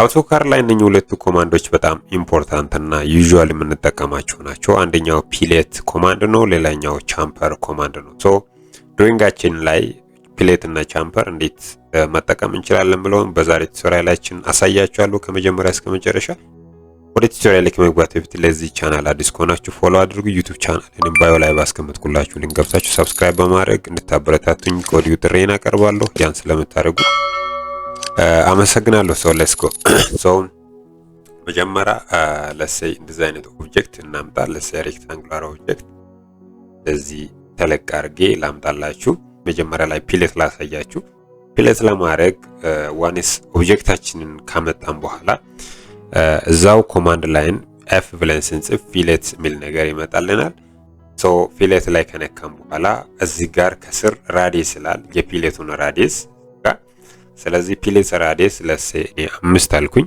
አውቶካድ ላይ እነኚህ ሁለቱ ኮማንዶች በጣም ኢምፖርታንት እና ዩዥዋሊ የምንጠቀማቸው ናቸው። አንደኛው ፒሌት ኮማንድ ነው፣ ሌላኛው ቻምፐር ኮማንድ ነው። ሶ ድሮይንጋችን ላይ ፒሌት እና ቻምፐር እንዴት መጠቀም እንችላለን ብለውን በዛሬ ቱቶሪያላችን አሳያችኋለሁ ከመጀመሪያ እስከ መጨረሻ። ወደ ቱቶሪያል ከመግባት በፊት ለዚህ ቻናል አዲስ ከሆናችሁ ፎሎ አድርጉ። ዩቲዩብ ቻናልን ባዮ ላይ ባስቀምጥኩላችሁ ሊንክ ገብታችሁ ሰብስክራይብ በማድረግ እንድታበረታቱኝ ከወዲሁ ጥሬን አቀርባለሁ። ያን ስለምታደርጉ አመሰግናለሁ። ሶ ሌትስ ጎ። ሶ መጀመሪያ let's say እንደዚህ አይነት ኦብጀክት እናምጣ። let's say ሬክታንጉላር ኦብጀክት እዚህ ተለቅ አድርጌ ላምጣላችሁ። መጀመሪያ ላይ ፒሌት ላሳያችሁ። ፒሌት ለማድረግ ዋንስ ኦብጀክታችንን ካመጣን በኋላ እዛው ኮማንድ ላይን ኤፍ ብለን ስንጽፍ ፊሌት የሚል ነገር ይመጣልናል። ሶ ፊሌት ላይ ከነካም በኋላ እዚህ ጋር ከስር ራዲየስ ይላል፣ የፒሌቱን ራዲየስ። ስለዚህ ፒሌት ራዲየስ ለሴ 5 አልኩኝ።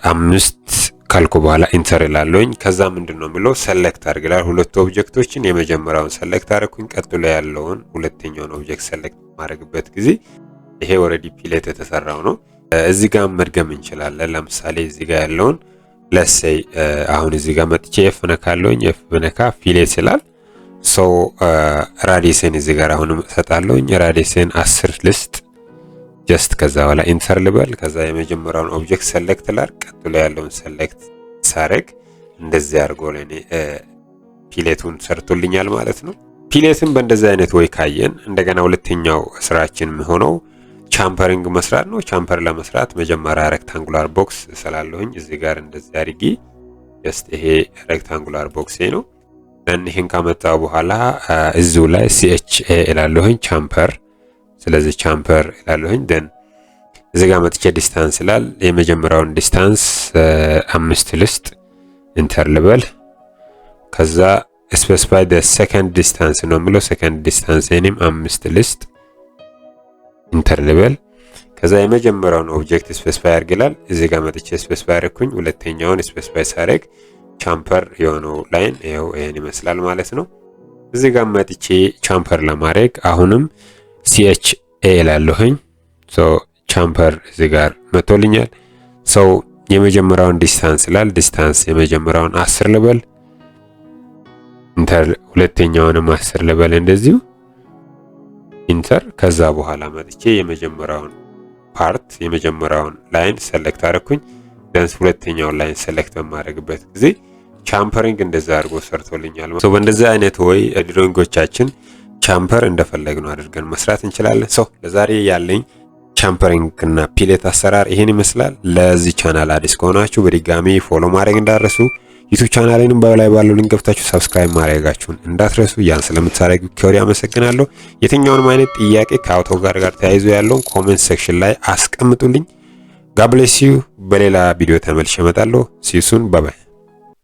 5 ካልኩ በኋላ ኢንተር ይላለሁኝ። ከዛ ምንድነው የሚለው ሰሌክት አድርግላል ሁለት ኦብጀክቶችን። የመጀመሪያውን ሰሌክት አድርኩኝ፣ ቀጥሎ ያለውን ሁለተኛውን ኦብጀክት ሰሌክት ማድረግበት ጊዜ ይሄ ኦሬዲ ፒሌት የተሰራው ነው። እዚህ ጋር መድገም እንችላለን። ለምሳሌ እዚህ ጋር ያለውን ለሴ አሁን እዚህ ጋር መጥቼ ኤፍ ነካለሁኝ። ኤፍ በነካ ፊሌት ይላል። ሶ ራዲየስን እዚህ ጋር አሁንም ሰጣለሁኝ። ራዲየስን 10 ልስጥ ጀስት። ከዛ በኋላ ኢንተር ልበል። ከዛ የመጀመሪያውን ኦብጀክት ሰሌክት ላር፣ ቀጥሎ ያለውን ሰሌክት ሳረግ እንደዚህ አድርጎ ለኔ ፒሌቱን ሰርቶልኛል ማለት ነው። ፒሌትን በእንደዚህ አይነት ወይ ካየን እንደገና ሁለተኛው ስራችን ሆነው ቻምፐሪንግ መስራት ነው። ቻምፐር ለመስራት መጀመሪያ ሬክታንጉላር ቦክስ ስላለሁኝ እዚህ ጋር እንደዚህ አድርጌ ጀስት ይሄ ሬክታንጉላር ቦክስ ነው። ይሄን ካመጣው በኋላ እዚሁ ላይ CHA እላለሁኝ ቻምፐር። ስለዚህ ቻምፐር እላለሁኝ። ደን እዚህ ጋር መጥቼ ዲስታንስ ይላል። የመጀመሪያውን ዲስታንስ 5 ልስጥ፣ ኢንተር ልበል። ከዛ ስፔሲፋይ ዘ ሰከንድ ዲስታንስ ነው የሚለው። ሰከንድ ዲስታንስ እኔም 5 ልስጥ፣ ኢንተር ልበል። ከዛ የመጀመሪያውን ኦብጀክት ስፔሲፋይ አድርግላል። እዚህ ጋር መጥቼ ስፔሲፋይ አድርኩኝ። ሁለተኛውን ስፔሲፋይ ሳደርግ ቻምፐር የሆነው ላይን ይሄው ይሄን ይመስላል ማለት ነው። እዚህ ጋር መጥቼ ቻምፐር ለማድረግ አሁንም CHA እላለሁኝ። ሶ ቻምፐር እዚህ ጋር መጥቶልኛል። ሶ የመጀመሪያውን ዲስታንስ ይላል። ዲስታንስ የመጀመሪያውን 10 ልበል፣ ኢንተር። ሁለተኛውንም 10 ልበል እንደዚሁ ኢንተር። ከዛ በኋላ መጥቼ የመጀመሪያውን ፓርት የመጀመሪያውን ላይን ሰሌክት አደረኩኝ። ደንስ ሁለተኛውን ላይን ሰሌክት በማድረግበት ጊዜ ቻምፐሪንግ እንደዛ አድርጎ ሰርቶልኛል። ሶ በእንደዚህ አይነት ወይ ድሮይንጎቻችን ቻምፐር እንደፈለግነው አድርገን መስራት እንችላለን። ሶ ለዛሬ ያለኝ ቻምፐሪንግ እና ፒሌት አሰራር ይሄን ይመስላል። ለዚህ ቻናል አዲስ ከሆናችሁ በድጋሚ ፎሎ ማድረግ እንዳትረሱ። ዩቲዩብ ቻናሌንም ባዮ ላይ ባለው ሊንክ ገብታችሁ ሰብስክራይብ ማድረጋችሁን እንዳትረሱ። ያን ስለምታደርጉ ከወዲያ አመሰግናለሁ። የትኛውንም አይነት ጥያቄ ከአውቶካድ ጋር ተያይዞ ያለውን ኮሜንት ሴክሽን ላይ አስቀምጡልኝ። ጋድ ብሌስ ዩ። በሌላ ቪዲዮ ተመልሼ እመጣለሁ። ሲ ዩ ሱን። ባይ ባይ።